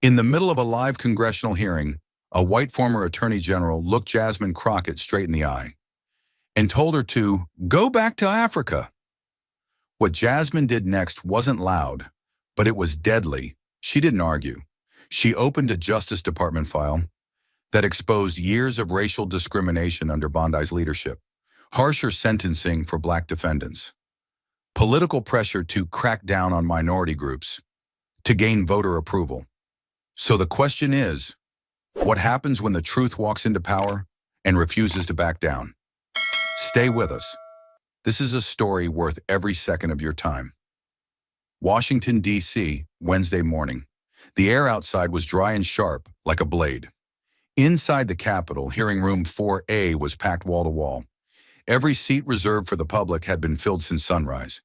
In the middle of a live congressional hearing, a white former attorney general looked Jasmine Crockett straight in the eye and told her to go back to Africa. What Jasmine did next wasn't loud, but it was deadly. She didn't argue. She opened a Justice Department file that exposed years of racial discrimination under Bondi's leadership, harsher sentencing for black defendants, political pressure to crack down on minority groups, to gain voter approval. So the question is, what happens when the truth walks into power and refuses to back down? Stay with us. This is a story worth every second of your time. Washington, D.C., Wednesday morning. The air outside was dry and sharp, like a blade. Inside the Capitol, hearing room 4A was packed wall to wall. Every seat reserved for the public had been filled since sunrise.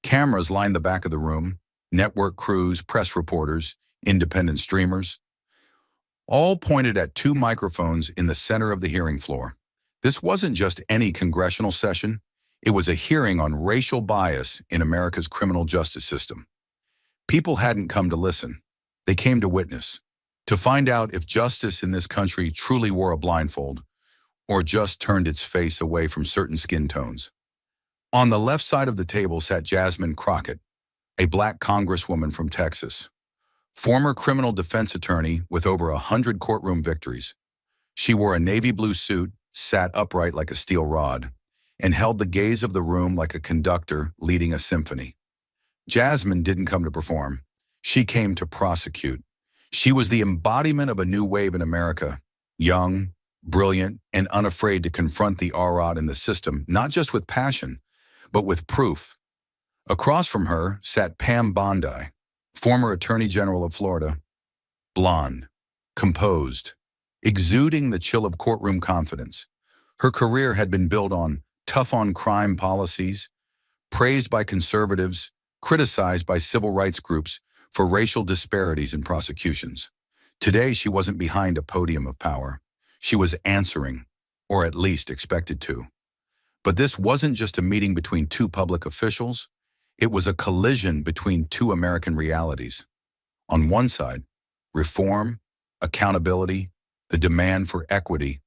Cameras lined the back of the room, network crews, press reporters, independent streamers, all pointed at two microphones in the center of the hearing floor. This wasn't just any congressional session. It was a hearing on racial bias in America's criminal justice system. People hadn't come to listen. They came to witness, to find out if justice in this country truly wore a blindfold or just turned its face away from certain skin tones. On the left side of the table sat Jasmine Crockett, a black congresswoman from Texas, former criminal defense attorney with over 100 courtroom victories. She wore a navy blue suit, sat upright like a steel rod, and held the gaze of the room like a conductor leading a symphony. Jasmine didn't come to perform. She came to prosecute. She was the embodiment of a new wave in America, young, brilliant, and unafraid to confront the awry in the system, not just with passion, but with proof. Across from her sat Pam Bondi, former Attorney General of Florida, blonde, composed, exuding the chill of courtroom confidence. Her career had been built on tough-on-crime policies, praised by conservatives, criticized by civil rights groups for racial disparities in prosecutions. Today, she wasn't behind a podium of power. She was answering, or at least expected to. But this wasn't just a meeting between two public officials. It was a collision between two American realities. On one side, reform, accountability, the demand for equity.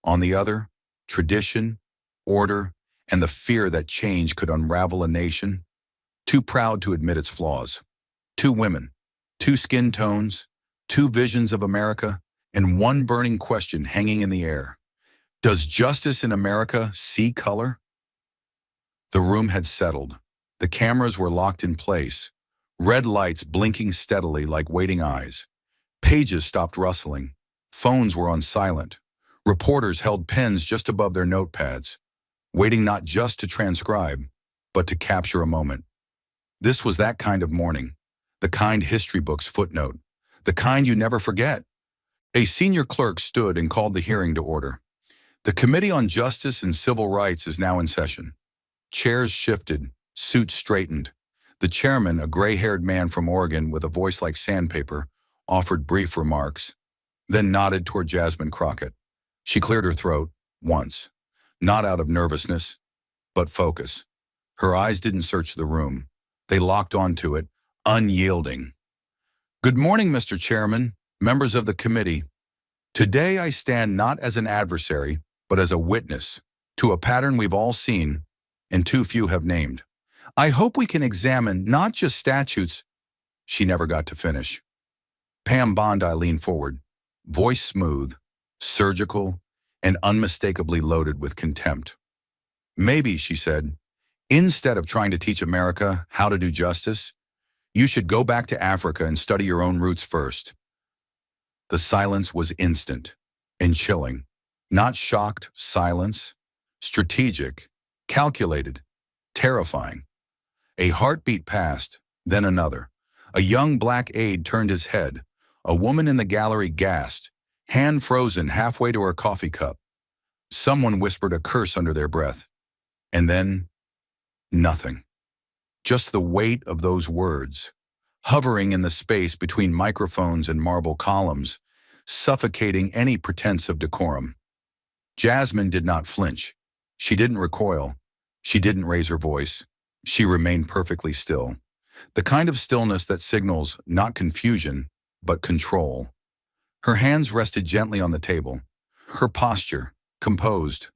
On the other, tradition, order, and the fear that change could unravel a nation too proud to admit its flaws. Two women, two skin tones, two visions of America, and one burning question hanging in the air. Does justice in America see color? The room had settled. The cameras were locked in place, red lights blinking steadily like waiting eyes. Pages stopped rustling. Phones were on silent. Reporters held pens just above their notepads, waiting not just to transcribe, but to capture a moment. This was that kind of morning, the kind history books footnote, the kind you never forget. A senior clerk stood and called the hearing to order. The Committee on Justice and Civil Rights is now in session. Chairs shifted, suits straightened. The chairman, a gray-haired man from Oregon with a voice like sandpaper, offered brief remarks, then nodded toward Jasmine Crockett. She cleared her throat, once, not out of nervousness, but focus. Her eyes didn't search the room. They locked onto it, unyielding. Good morning, Mr. Chairman, members of the committee. Today I stand not as an adversary, but as a witness to a pattern we've all seen and too few have named. I hope we can examine not just statutes. She never got to finish. Pam Bondi leaned forward, voice smooth, surgical, and unmistakably loaded with contempt. Maybe, she said, instead of trying to teach America how to do justice, you should go back to Africa and study your own roots first. The silence was instant and chilling. Not shocked silence, strategic, calculated, terrifying. A heartbeat passed, then another. A young black aide turned his head. A woman in the gallery gasped, hand frozen halfway to her coffee cup. Someone whispered a curse under their breath. And then, nothing. Just the weight of those words, hovering in the space between microphones and marble columns, suffocating any pretense of decorum. Jasmine did not flinch. She didn't recoil. She didn't raise her voice. She remained perfectly still. The kind of stillness that signals not confusion, but control. Her hands rested gently on the table, her posture composed,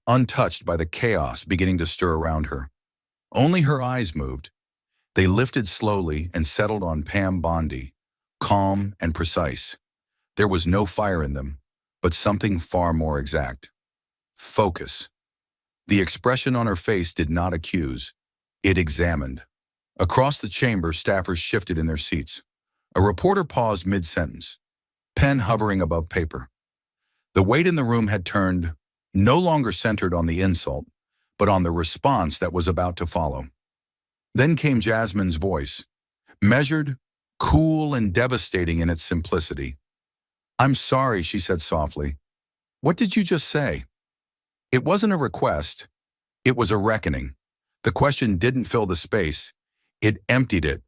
untouched by the chaos beginning to stir around her. Only her eyes moved. They lifted slowly and settled on Pam Bondi, calm and precise. There was no fire in them, but something far more exact. Focus. The expression on her face did not accuse. It examined. Across the chamber, staffers shifted in their seats. A reporter paused mid-sentence, pen hovering above paper. The weight in the room had turned, no longer centered on the insult, but on the response that was about to follow. Then came Jasmine's voice, measured, cool, and devastating in its simplicity. "I'm sorry," she said softly. "What did you just say?" It wasn't a request. It was a reckoning. The question didn't fill the space. It emptied it,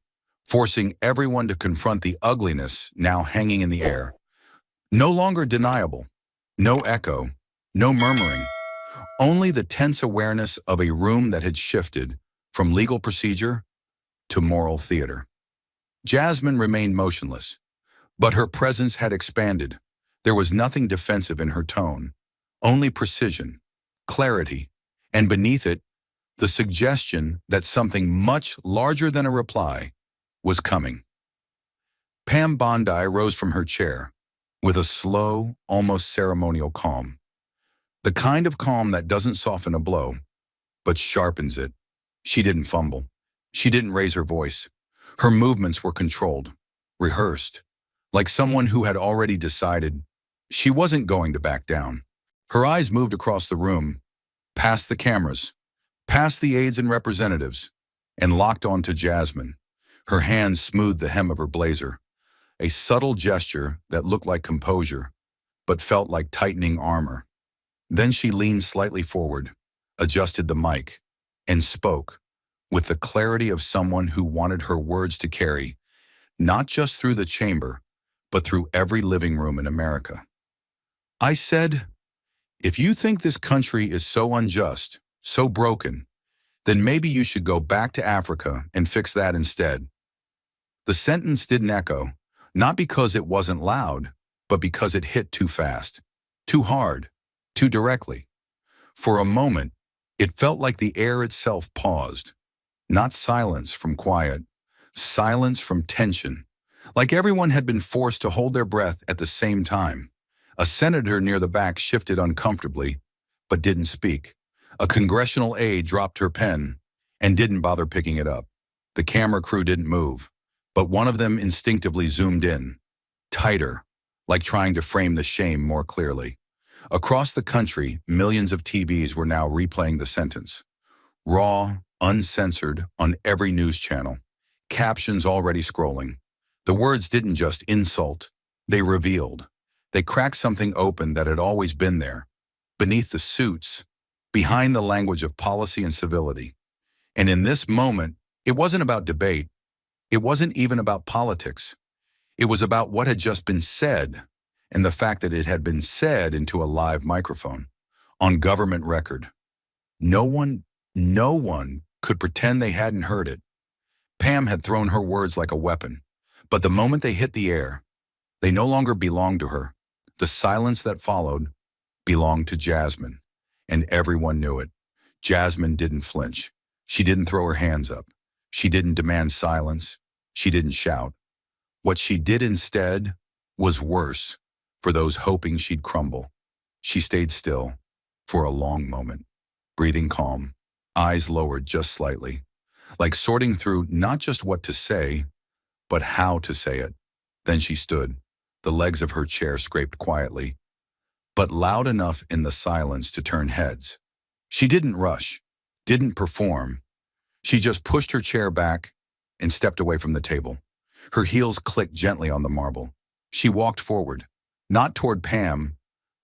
forcing everyone to confront the ugliness now hanging in the air. No longer deniable. No echo. No murmuring. Only the tense awareness of a room that had shifted from legal procedure to moral theater. Jasmine remained motionless, but her presence had expanded. There was nothing defensive in her tone, only precision, clarity, and beneath it, the suggestion that something much larger than a reply was coming. Pam Bondi rose from her chair with a slow, almost ceremonial calm. The kind of calm that doesn't soften a blow, but sharpens it. She didn't fumble. She didn't raise her voice. Her movements were controlled, rehearsed, like someone who had already decided she wasn't going to back down. Her eyes moved across the room, past the cameras, past the aides and representatives, and locked onto Jasmine. Her hands smoothed the hem of her blazer, a subtle gesture that looked like composure, but felt like tightening armor. Then she leaned slightly forward, adjusted the mic, and spoke, with the clarity of someone who wanted her words to carry, not just through the chamber, but through every living room in America. "I said, if you think this country is so unjust, so broken, then maybe you should go back to Africa and fix that instead." The sentence didn't echo, not because it wasn't loud, but because it hit too fast, too hard, too directly. For a moment, it felt like the air itself paused. Not silence from quiet, silence from tension. Like everyone had been forced to hold their breath at the same time. A senator near the back shifted uncomfortably, but didn't speak. A congressional aide dropped her pen and didn't bother picking it up. The camera crew didn't move, but one of them instinctively zoomed in, tighter, like trying to frame the shame more clearly. Across the country, millions of TVs were now replaying the sentence. Raw, uncensored, on every news channel. Captions already scrolling. The words didn't just insult, they revealed. They cracked something open that had always been there, beneath the suits, behind the language of policy and civility. And in this moment, it wasn't about debate. It wasn't even about politics. It was about what had just been said, and the fact that it had been said into a live microphone, on government record. No one could pretend they hadn't heard it. Pam had thrown her words like a weapon, but the moment they hit the air, they no longer belonged to her. The silence that followed belonged to Jasmine, and everyone knew it. Jasmine didn't flinch. She didn't throw her hands up. She didn't demand silence. She didn't shout. What she did instead was worse for those hoping she'd crumble. She stayed still for a long moment, breathing calm, eyes lowered just slightly, like sorting through not just what to say, but how to say it. Then she stood. The legs of her chair scraped quietly, but loud enough in the silence to turn heads. She didn't rush, didn't perform. She just pushed her chair back and stepped away from the table. Her heels clicked gently on the marble. She walked forward, not toward Pam,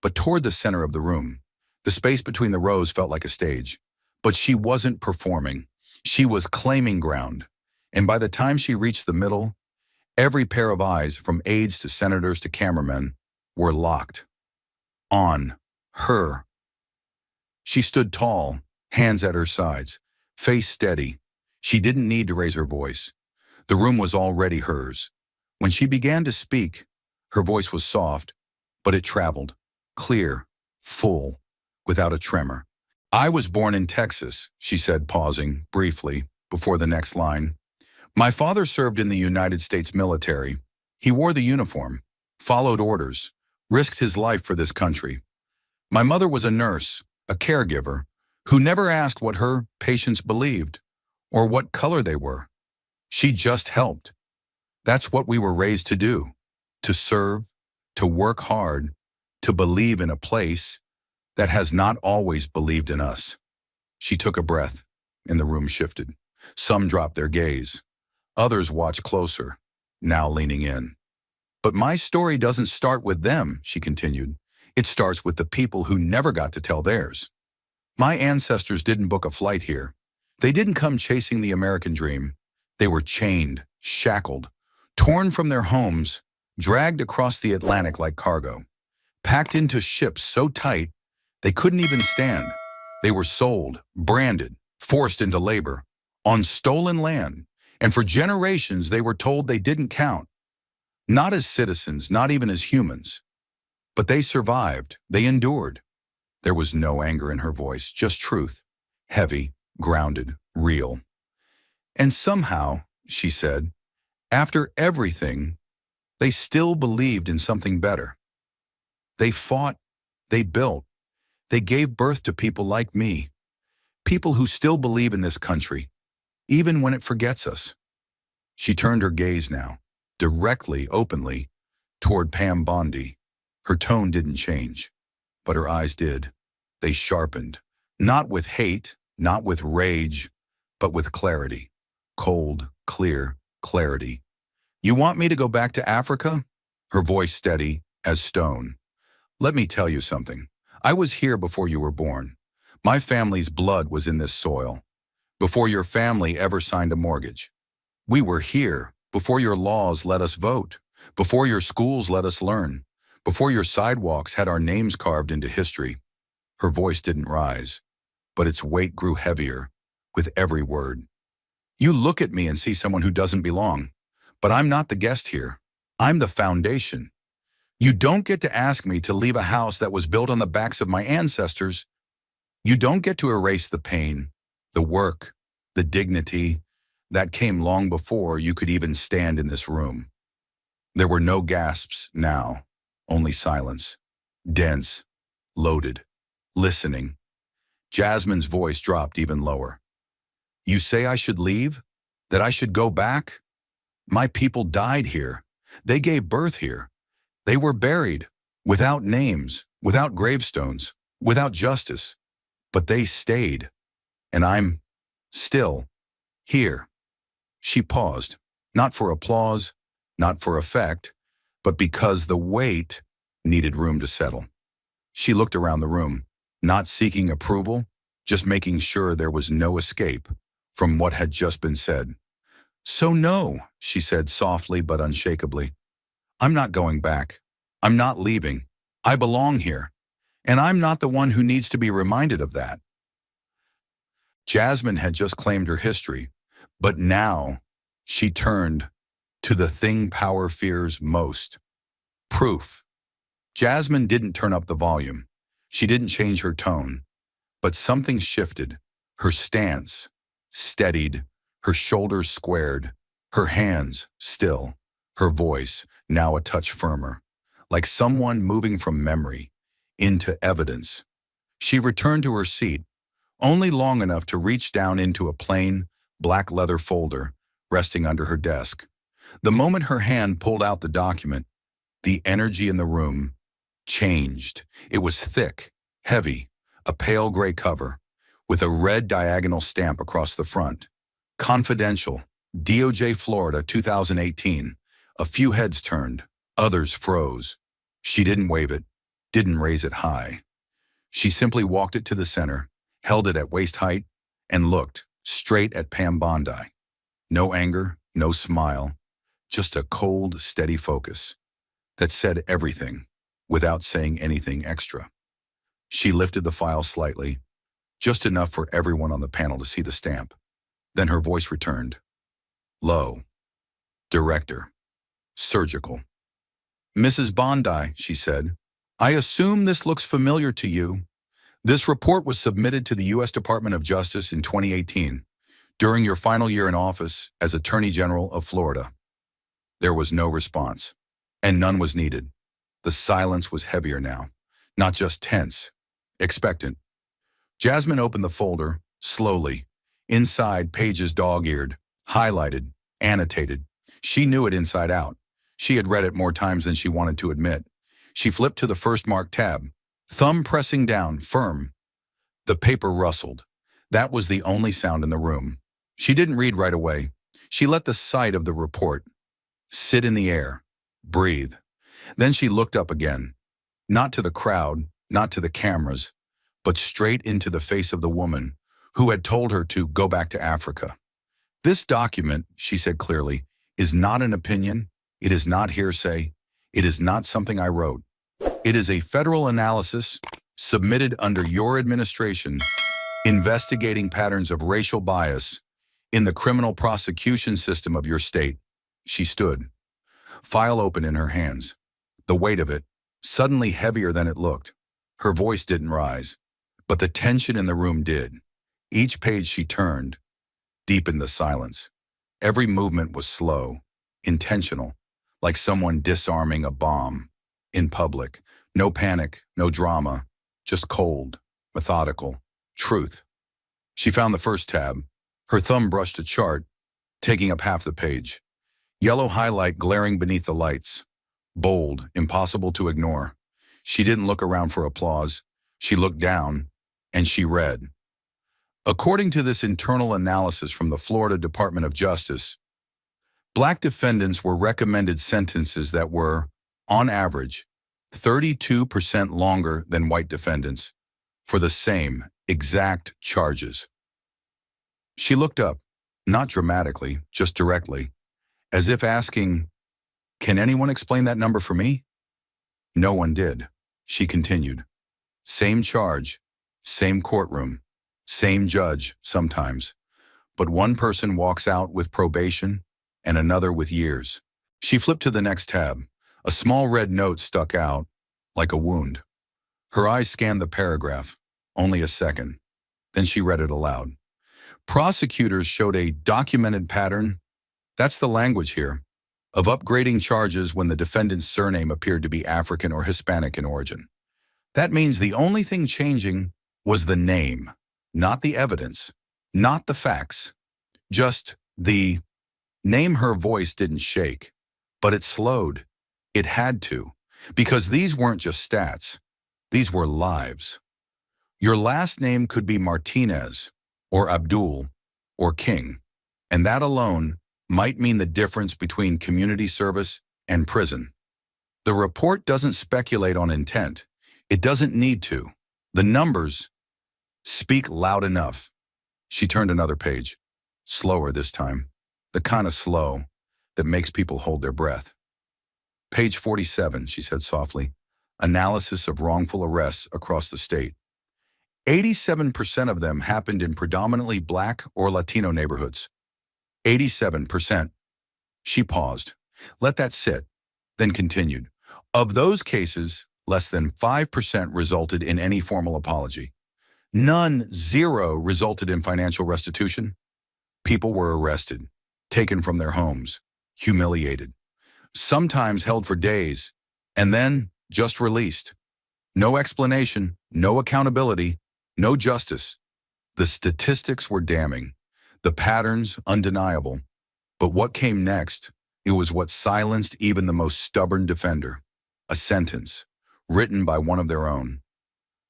but toward the center of the room. The space between the rows felt like a stage, but she wasn't performing. She was claiming ground. And by the time she reached the middle, every pair of eyes, from aides to senators to cameramen, were locked on her. She stood tall, hands at her sides, face steady. She didn't need to raise her voice. The room was already hers. When she began to speak, her voice was soft, but it traveled, clear, full, without a tremor. I was born in Texas, she said, pausing briefly before the next line. My father served in the United States military. He wore the uniform, followed orders, risked his life for this country. My mother was a nurse, a caregiver, who never asked what her patients believed or what color they were. She just helped. That's what we were raised to do, to serve, to work hard, to believe in a place that has not always believed in us. She took a breath, and the room shifted. Some dropped their gaze. Others watched closer, now leaning in. But my story doesn't start with them, she continued. It starts with the people who never got to tell theirs. My ancestors didn't book a flight here. They didn't come chasing the American dream. They were chained, shackled, torn from their homes, dragged across the Atlantic like cargo, packed into ships so tight they couldn't even stand. They were sold, branded, forced into labor, on stolen land, and for generations they were told they didn't count. Not as citizens, not even as humans. But they survived, they endured. There was no anger in her voice, just truth, heavy, grounded, real. And somehow, she said, after everything, they still believed in something better. They fought, they built, they gave birth to people like me, people who still believe in this country, even when it forgets us. She turned her gaze now, directly, openly, toward Pam Bondi. Her tone didn't change, but her eyes did. They sharpened, not with hate, not with rage, but with clarity. Cold, clear clarity. You want me to go back to Africa? Her voice steady as stone. Let me tell you something. I was here before you were born. My family's blood was in this soil, before your family ever signed a mortgage. We were here before your laws let us vote, before your schools let us learn, before your sidewalks had our names carved into history. Her voice didn't rise, but its weight grew heavier with every word. You look at me and see someone who doesn't belong, but I'm not the guest here. I'm the foundation. You don't get to ask me to leave a house that was built on the backs of my ancestors. You don't get to erase the pain, the work, the dignity that came long before you could even stand in this room. There were no gasps now, only silence, dense, loaded, listening. Jasmine's voice dropped even lower. You say I should leave? That I should go back? My people died here. They gave birth here. They were buried, without names, without gravestones, without justice. But they stayed, and I'm still here. She paused, not for applause, not for effect, but because the weight needed room to settle. She looked around the room, not seeking approval, just making sure there was no escape from what had just been said. So no, she said softly but unshakably. I'm not going back. I'm not leaving. I belong here. And I'm not the one who needs to be reminded of that. Jasmine had just claimed her history, but now she turned to the thing power fears most. Proof. Jasmine didn't turn up the volume. She didn't change her tone. But something shifted. Her stance steadied, her shoulders squared, her hands still, her voice now a touch firmer, like someone moving from memory into evidence. She returned to her seat, only long enough to reach down into a plain, black leather folder resting under her desk. The moment her hand pulled out the document, the energy in the room changed. It was thick, heavy, a pale gray cover, with a red diagonal stamp across the front. Confidential, DOJ Florida 2018. A few heads turned, others froze. She didn't wave it, didn't raise it high. She simply walked it to the center, held it at waist height, and looked straight at Pam Bondi. No anger, no smile, just a cold, steady focus that said everything without saying anything extra. She lifted the file slightly, just enough for everyone on the panel to see the stamp. Then her voice returned. Low. Director. surgical. "Mrs. Bondi," she said, "I assume this looks familiar to you. This report was submitted to the U.S. Department of Justice in 2018, during your final year in office as Attorney General of Florida." There was no response, and none was needed. The silence was heavier now, not just tense, expectant. Jasmine opened the folder, slowly. Inside, pages dog-eared, highlighted, annotated. She knew it inside out. She had read it more times than she wanted to admit. She flipped to the first marked tab, thumb pressing down, firm. The paper rustled. That was the only sound in the room. She didn't read right away. She let the sight of the report sit in the air, breathe. Then she looked up again, not to the crowd, not to the cameras, but straight into the face of the woman who had told her to go back to Africa. "This document," she said clearly, "is not an opinion. It is not hearsay. It is not something I wrote. It is a federal analysis submitted under your administration investigating patterns of racial bias in the criminal prosecution system of your state." She stood, file open in her hands. The weight of it, suddenly heavier than it looked. Her voice didn't rise, but the tension in the room did. Each page she turned deepened the silence. Every movement was slow, intentional, like someone disarming a bomb. In public, no panic, no drama, just cold, methodical, truth. She found the first tab. Her thumb brushed a chart, taking up half the page. Yellow highlight glaring beneath the lights. Bold, impossible to ignore. She didn't look around for applause. She looked down, and she read. According to this internal analysis from the Florida Department of Justice, Black defendants were recommended sentences that were, on average, 32% longer than white defendants for the same exact charges. She looked up, not dramatically, just directly, as if asking, "Can anyone explain that number for me?" No one did. She continued. Same charge, same courtroom, same judge sometimes, but one person walks out with probation and another with years. She flipped to the next tab. A small red note stuck out, like a wound. Her eyes scanned the paragraph, only a second. Then she read it aloud. Prosecutors showed a documented pattern, that's the language here, of upgrading charges when the defendant's surname appeared to be African or Hispanic in origin. That means the only thing changing was the name, not the evidence, not the facts, just the name. Her voice didn't shake, but it slowed. It had to, because these weren't just stats. These were lives. Your last name could be Martinez, or Abdul, or King, and that alone might mean the difference between community service and prison. The report doesn't speculate on intent. It doesn't need to. The numbers speak loud enough. She turned another page, slower this time, the kind of slow that makes people hold their breath. Page 47, she said softly, analysis of wrongful arrests across the state. 87% of them happened in predominantly Black or Latino neighborhoods. 87%. She paused, let that sit, then continued. Of those cases, less than 5% resulted in any formal apology. None, zero, resulted in financial restitution. People were arrested, taken from their homes, humiliated, sometimes held for days, and then just released. No explanation, no accountability, no justice. The statistics were damning, the patterns undeniable. But what came next, it was what silenced even the most stubborn defender. A sentence, written by one of their own.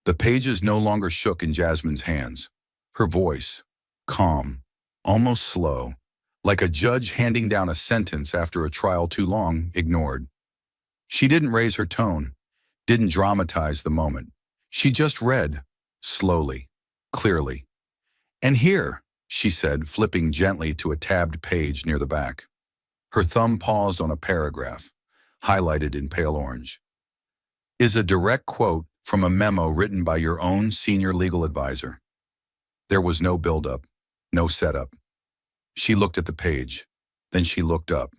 The pages no longer shook in Jasmine's hands. Her voice, calm, almost slow, like a judge handing down a sentence after a trial too long ignored. She didn't raise her tone, didn't dramatize the moment. She just read, slowly, clearly. And here, she said, flipping gently to a tabbed page near the back. Her thumb paused on a paragraph, highlighted in pale orange. Is a direct quote from a memo written by your own senior legal advisor. There was no build-up, no setup. She looked at the page, then she looked up.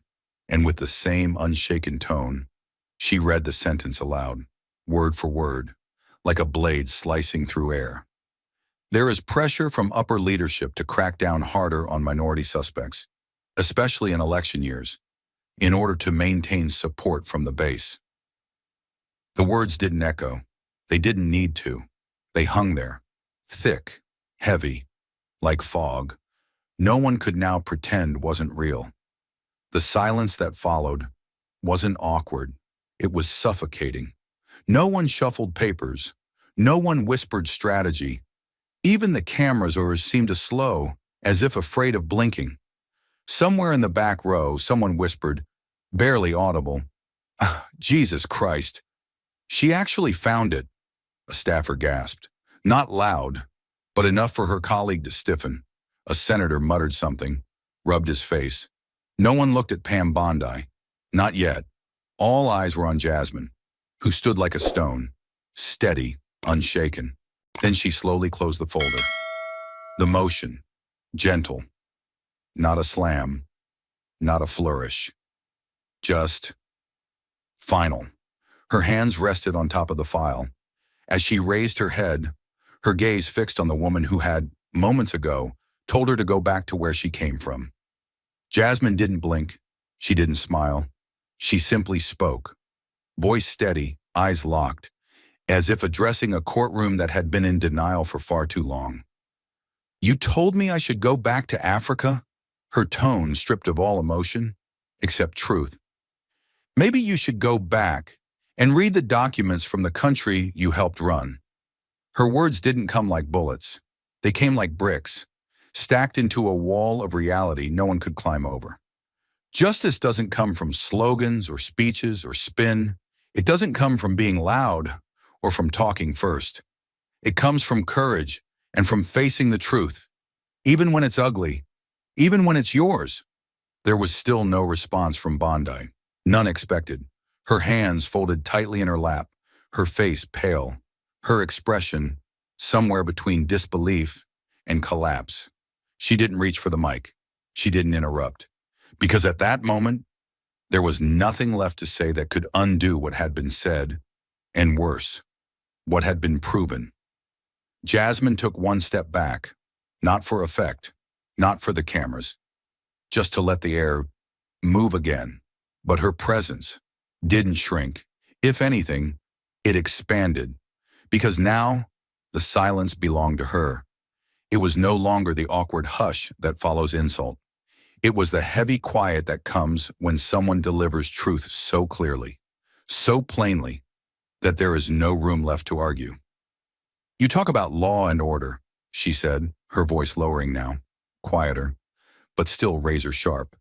and with the same unshaken tone, she read the sentence aloud, word for word, like a blade slicing through air. There is pressure from upper leadership to crack down harder on minority suspects, especially in election years, in order to maintain support from the base. The words didn't echo. They didn't need to. They hung there, thick, heavy, like fog. No one could now pretend wasn't real. The silence that followed wasn't awkward. It was suffocating. No one shuffled papers. No one whispered strategy. Even the cameras seemed to slow, as if afraid of blinking. Somewhere in the back row, someone whispered, barely audible, "Jesus Christ." "She actually found it," a staffer gasped. Not loud, but enough for her colleague to stiffen. A senator muttered something, rubbed his face. No one looked at Pam Bondi. Not yet. All eyes were on Jasmine, who stood like a stone, steady, unshaken. Then she slowly closed the folder. The motion, gentle. Not a slam, not a flourish. Just final. Her hands rested on top of the file. As she raised her head, her gaze fixed on the woman who had, moments ago, told her to go back to where she came from. Jasmine didn't blink. She didn't smile. She simply spoke, voice steady, eyes locked, as if addressing a courtroom that had been in denial for far too long. "You told me I should go back to Africa?" Her tone stripped of all emotion, except truth. "Maybe you should go back and read the documents from the country you helped run." Her words didn't come like bullets. They came like bricks, stacked into a wall of reality no one could climb over. Justice doesn't come from slogans or speeches or spin. It doesn't come from being loud or from talking first. It comes from courage and from facing the truth, even when it's ugly, even when it's yours. There was still no response from Bondi, none expected. Her hands folded tightly in her lap, her face pale, her expression somewhere between disbelief and collapse. She didn't reach for the mic. She didn't interrupt. Because at that moment, there was nothing left to say that could undo what had been said, and worse, what had been proven. Jasmine took one step back, not for effect, not for the cameras, just to let the air move again. But her presence didn't shrink. If anything, it expanded, because now the silence belonged to her. It was no longer the awkward hush that follows insult. It was the heavy quiet that comes when someone delivers truth so clearly, so plainly, that there is no room left to argue. "You talk about law and order," she said, her voice lowering now, quieter, but still razor sharp.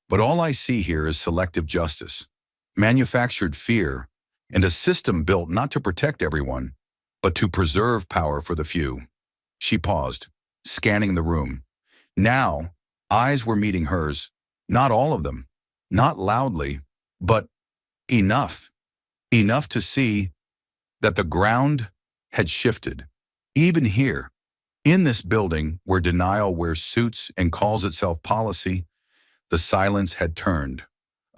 "But all I see here is selective justice, manufactured fear, and a system built not to protect everyone, but to preserve power for the few." She paused, scanning the room. Now, eyes were meeting hers, not all of them, not loudly, but enough to see that the ground had shifted. Even here, in this building where denial wears suits and calls itself policy, the silence had turned.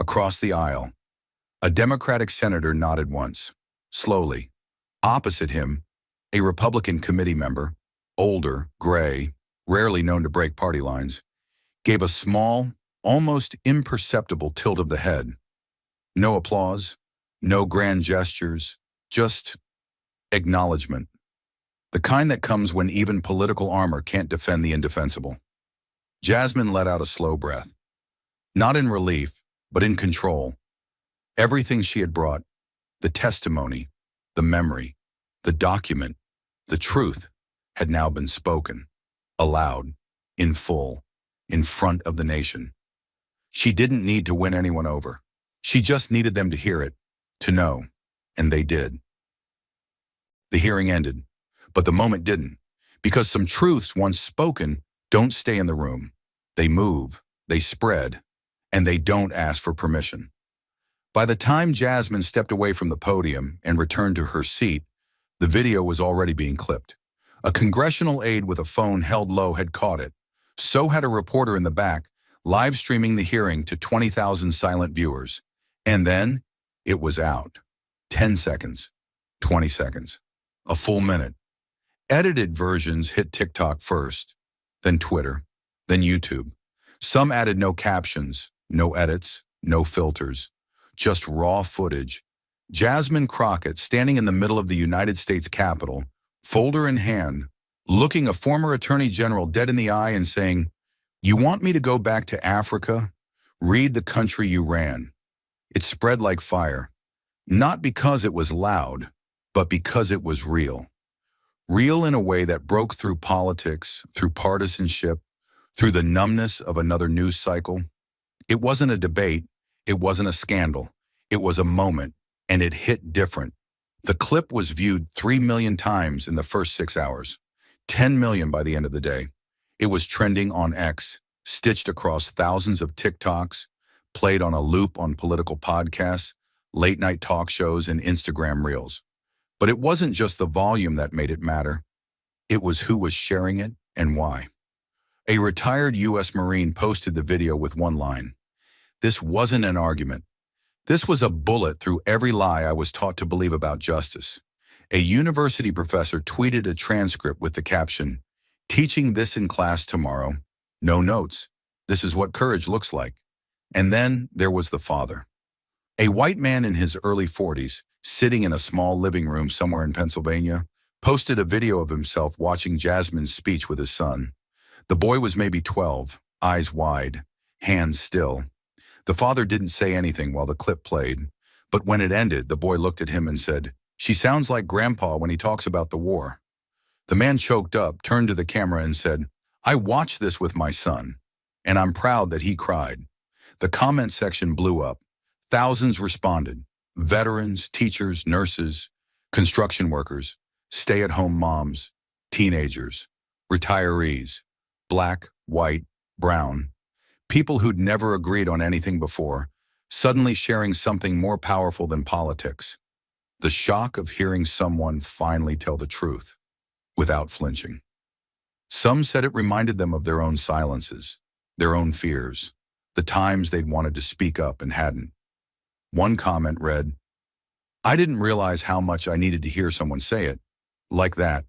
Across the aisle, a Democratic senator nodded once, slowly. Opposite him, a Republican committee member, older, gray, rarely known to break party lines, gave a small, almost imperceptible tilt of the head. No applause, no grand gestures, just acknowledgement. The kind that comes when even political armor can't defend the indefensible. Jasmine let out a slow breath. Not in relief, but in control. Everything she had brought, the testimony, the memory, the document, the truth, had now been spoken, aloud, in full, in front of the nation. She didn't need to win anyone over. She just needed them to hear it, to know, and they did. The hearing ended, but the moment didn't, because some truths once spoken don't stay in the room. They move, they spread, and they don't ask for permission. By the time Jasmine stepped away from the podium and returned to her seat, the video was already being clipped. A congressional aide with a phone held low had caught it. So had a reporter in the back, live streaming the hearing to 20,000 silent viewers. And then it was out. 10 seconds, 20 seconds, a full minute. Edited versions hit TikTok first, then Twitter, then YouTube. Some added no captions, no edits, no filters, just raw footage. Jasmine Crockett standing in the middle of the United States Capitol, folder in hand, looking a former attorney general dead in the eye and saying, "You want me to go back to Africa? Read the country you ran." It spread like fire, not because it was loud, but because it was real. Real in a way that broke through politics, through partisanship, through the numbness of another news cycle. It wasn't a debate, it wasn't a scandal, it was a moment, and it hit different. The clip was viewed 3 million times in the first 6 hours, 10 million by the end of the day. It was trending on X, stitched across thousands of TikToks, played on a loop on political podcasts, late-night talk shows, and Instagram reels. But it wasn't just the volume that made it matter. It was who was sharing it and why. A retired U.S. Marine posted the video with one line. "This wasn't an argument. This was a bullet through every lie I was taught to believe about justice." A university professor tweeted a transcript with the caption, "Teaching this in class tomorrow. No notes. This is what courage looks like." And then there was the father. A white man in his early 40s, sitting in a small living room somewhere in Pennsylvania, posted a video of himself watching Jasmine's speech with his son. The boy was maybe 12, eyes wide, hands still. The father didn't say anything while the clip played, but when it ended, the boy looked at him and said, "She sounds like Grandpa when he talks about the war." The man choked up, turned to the camera and said, "I watched this with my son, and I'm proud that he cried." The comment section blew up. Thousands responded. Veterans, teachers, nurses, construction workers, stay-at-home moms, teenagers, retirees, black, white, brown, people who'd never agreed on anything before, suddenly sharing something more powerful than politics. The shock of hearing someone finally tell the truth, without flinching. Some said it reminded them of their own silences, their own fears, the times they'd wanted to speak up and hadn't. One comment read, "I didn't realize how much I needed to hear someone say it. Like that.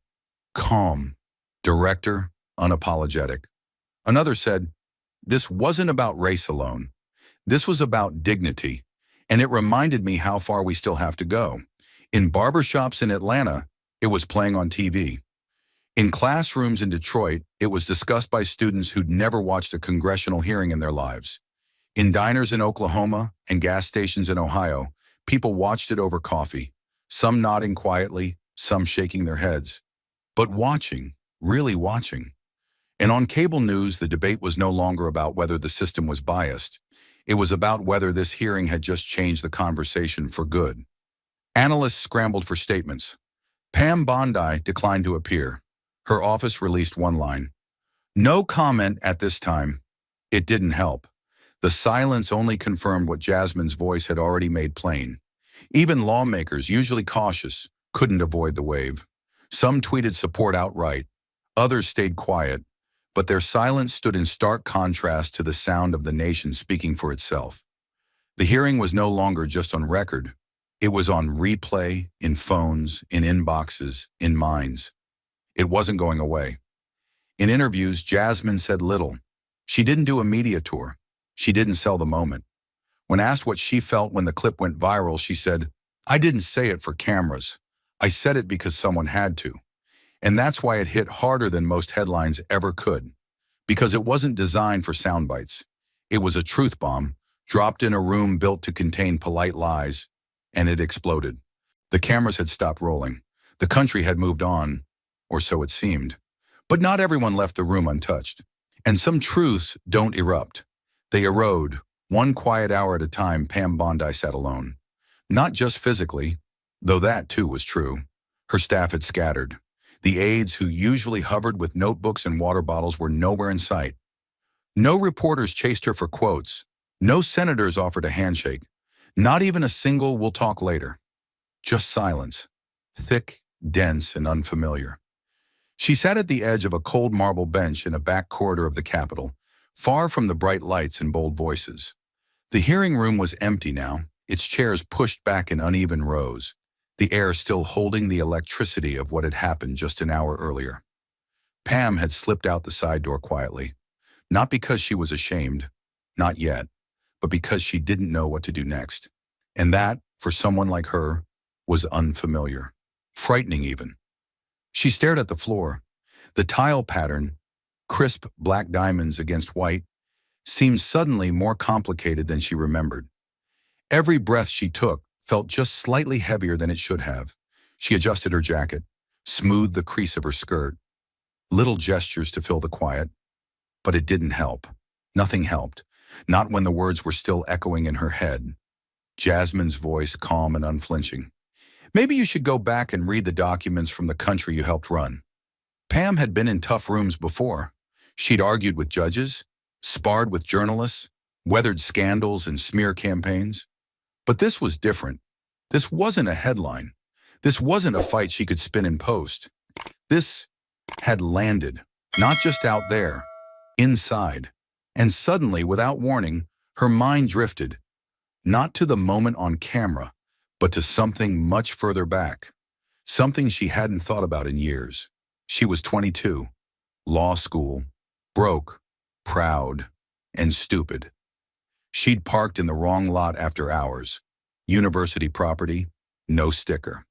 Calm, director, unapologetic." Another said, "This wasn't about race alone. This was about dignity, and it reminded me how far we still have to go. In barbershops in Atlanta, it was playing on TV. In classrooms in Detroit, it was discussed by students who'd never watched a congressional hearing in their lives. In diners in Oklahoma and gas stations in Ohio, people watched it over coffee, some nodding quietly, some shaking their heads. But watching, really watching. And on cable news, the debate was no longer about whether the system was biased. It was about whether this hearing had just changed the conversation for good. Analysts scrambled for statements. Pam Bondi declined to appear. Her office released one line. "No comment at this time." It didn't help. The silence only confirmed what Jasmine's voice had already made plain. Even lawmakers, usually cautious, couldn't avoid the wave. Some tweeted support outright. Others stayed quiet. But their silence stood in stark contrast to the sound of the nation speaking for itself. The hearing was no longer just on record. It was on replay, in phones, in inboxes, in minds. It wasn't going away. In interviews, Jasmine said little. She didn't do a media tour. She didn't sell the moment. When asked what she felt when the clip went viral, she said, "I didn't say it for cameras. I said it because someone had to." And that's why it hit harder than most headlines ever could. Because it wasn't designed for sound bites. It was a truth bomb, dropped in a room built to contain polite lies, and it exploded. The cameras had stopped rolling. The country had moved on, or so it seemed. But not everyone left the room untouched. And some truths don't erupt. They erode. One quiet hour at a time, Pam Bondi sat alone. Not just physically, though that too was true. Her staff had scattered. The aides who usually hovered with notebooks and water bottles were nowhere in sight. No reporters chased her for quotes. No senators offered a handshake. Not even a single "we'll talk later." Just silence. Thick, dense, and unfamiliar. She sat at the edge of a cold marble bench in a back corridor of the Capitol, far from the bright lights and bold voices. The hearing room was empty now, its chairs pushed back in uneven rows, the air still holding the electricity of what had happened just an hour earlier. Pam had slipped out the side door quietly, not because she was ashamed, not yet, but because she didn't know what to do next. And that, for someone like her, was unfamiliar, frightening even. She stared at the floor. The tile pattern, crisp black diamonds against white, seemed suddenly more complicated than she remembered. Every breath she took felt just slightly heavier than it should have. She adjusted her jacket, smoothed the crease of her skirt. Little gestures to fill the quiet. But it didn't help. Nothing helped. Not when the words were still echoing in her head. Jasmine's voice calm and unflinching. Maybe you should go back and read the documents from the country you helped run. Pam had been in tough rooms before. She'd argued with judges, sparred with journalists, weathered scandals and smear campaigns. But this was different. This wasn't a headline. This wasn't a fight she could spin in post. This had landed, not just out there, inside. And suddenly, without warning, her mind drifted, not to the moment on camera, but to something much further back, something she hadn't thought about in years. She was 22, law school, broke, proud, and stupid. She'd parked in the wrong lot after hours, university property, no sticker.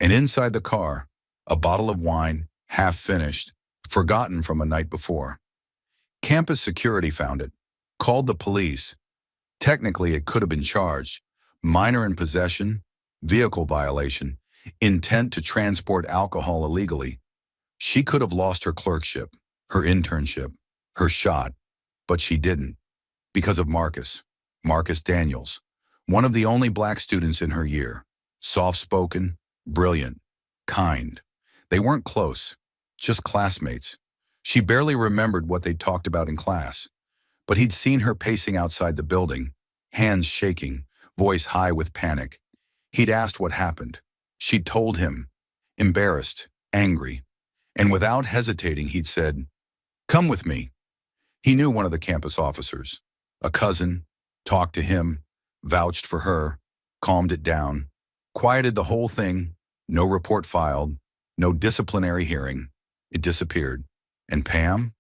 And inside the car, a bottle of wine, half finished, forgotten from a night before. Campus security found it, called the police. Technically, it could have been charged. Minor in possession, vehicle violation, intent to transport alcohol illegally. She could have lost her clerkship, her internship, her shot, but she didn't. Because of Marcus Daniels, one of the only black students in her year. Soft-spoken, brilliant, kind. They weren't close, just classmates. She barely remembered what they'd talked about in class, but he'd seen her pacing outside the building, hands shaking, voice high with panic. He'd asked what happened. She'd told him, embarrassed, angry, and without hesitating he'd said, "Come with me." He knew one of the campus officers, a cousin, talked to him, vouched for her, calmed it down, quieted the whole thing, no report filed, no disciplinary hearing. It disappeared. And Pam?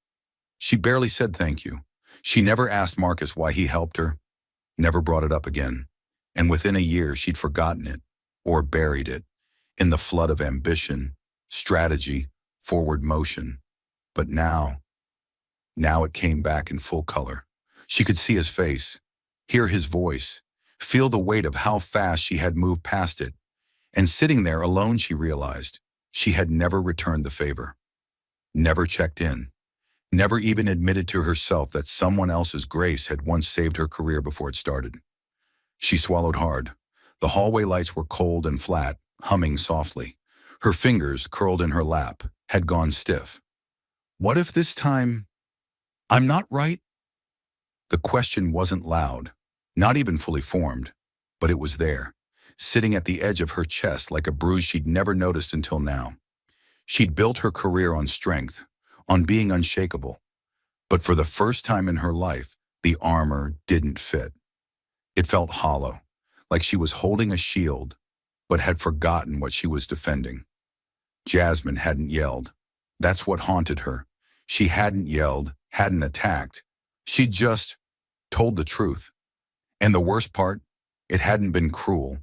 She barely said thank you. She never asked Marcus why he helped her, never brought it up again. And within a year, she'd forgotten it, or buried it, in the flood of ambition, strategy, forward motion. But now it came back in full color. She could see his face, hear his voice, feel the weight of how fast she had moved past it. And sitting there alone, she realized she had never returned the favor. Never checked in, never even admitted to herself that someone else's grace had once saved her career before it started. She swallowed hard. The hallway lights were cold and flat, humming softly. Her fingers, curled in her lap, had gone stiff. What if this time I'm not right? The question wasn't loud, not even fully formed, but it was there, sitting at the edge of her chest like a bruise she'd never noticed until now. She'd built her career on strength, on being unshakable. But for the first time in her life, the armor didn't fit. It felt hollow, like she was holding a shield, but had forgotten what she was defending. Jasmine hadn't yelled. That's what haunted her. She hadn't yelled, hadn't attacked. She'd just told the truth. And the worst part, it hadn't been cruel.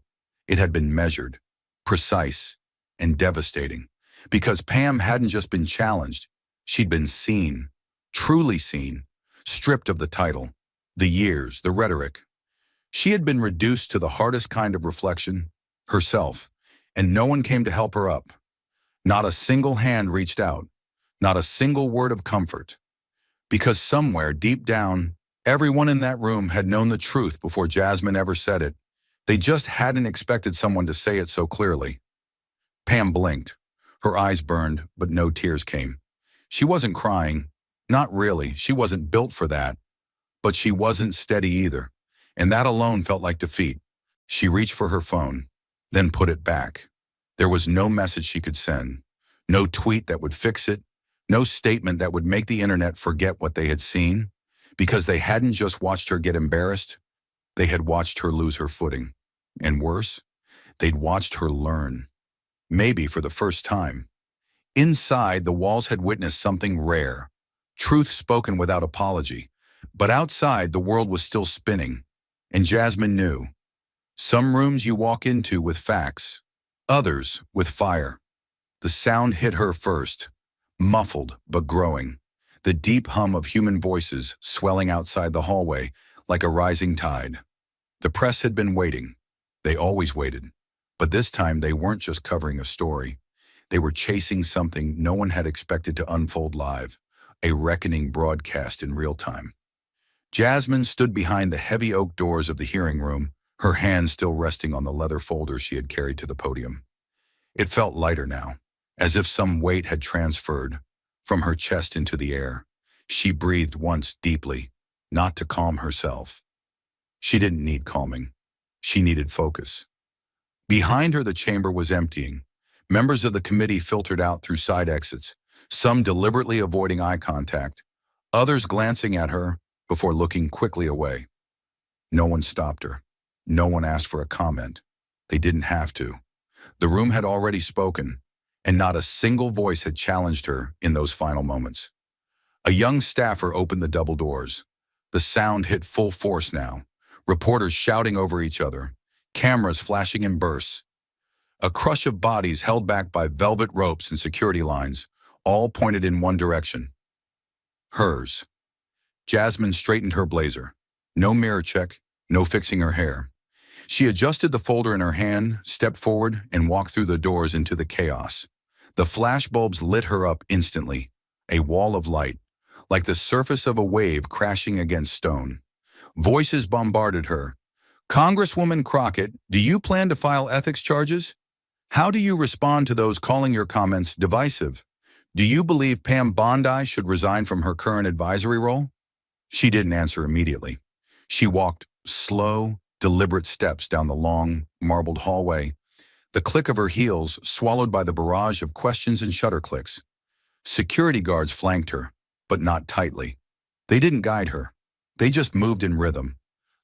It had been measured, precise, and devastating. Because Pam hadn't just been challenged, she'd been seen, truly seen, stripped of the title, the years, the rhetoric. She had been reduced to the hardest kind of reflection, herself, and no one came to help her up. Not a single hand reached out, not a single word of comfort. Because somewhere deep down, everyone in that room had known the truth before Jasmine ever said it. They just hadn't expected someone to say it so clearly. Pam blinked. Her eyes burned, but no tears came. She wasn't crying. Not really. She wasn't built for that. But she wasn't steady either. And that alone felt like defeat. She reached for her phone, then put it back. There was no message she could send. No tweet that would fix it. No statement that would make the internet forget what they had seen. because they hadn't just watched her get embarrassed, they had watched her lose her footing. And worse, they'd watched her learn, maybe for the first time. Inside, the walls had witnessed something rare, truth spoken without apology. But outside, the world was still spinning, and Jasmine knew. Some rooms you walk into with facts, others with fire. The sound hit her first, muffled but growing, the deep hum of human voices swelling outside the hallway like a rising tide. The press had been waiting. They always waited. But this time they weren't just covering a story. They were chasing something no one had expected to unfold live, a reckoning broadcast in real time. Jasmine stood behind the heavy oak doors of the hearing room, her hands still resting on the leather folder she had carried to the podium. It felt lighter now, as if some weight had transferred from her chest into the air. She breathed once deeply, not to calm herself. She didn't need calming. She needed focus. Behind her, the chamber was emptying. Members of the committee filtered out through side exits, some deliberately avoiding eye contact, others glancing at her before looking quickly away. No one stopped her. No one asked for a comment. They didn't have to. The room had already spoken, and not a single voice had challenged her in those final moments. A young staffer opened the double doors. The sound hit full force now, reporters shouting over each other, cameras flashing in bursts. A crush of bodies held back by velvet ropes and security lines, all pointed in one direction. Hers. Jasmine straightened her blazer. No mirror check, no fixing her hair. She adjusted the folder in her hand, stepped forward, and walked through the doors into the chaos. The flashbulbs lit her up instantly, a wall of light, like the surface of a wave crashing against stone. Voices bombarded her. Congresswoman Crockett, do you plan to file ethics charges? How do you respond to those calling your comments divisive? Do you believe Pam Bondi should resign from her current advisory role? She didn't answer immediately. She walked slow, deliberate steps down the long, marbled hallway, the click of her heels swallowed by the barrage of questions and shutter clicks. Security guards flanked her, but not tightly. They didn't guide her. They just moved in rhythm,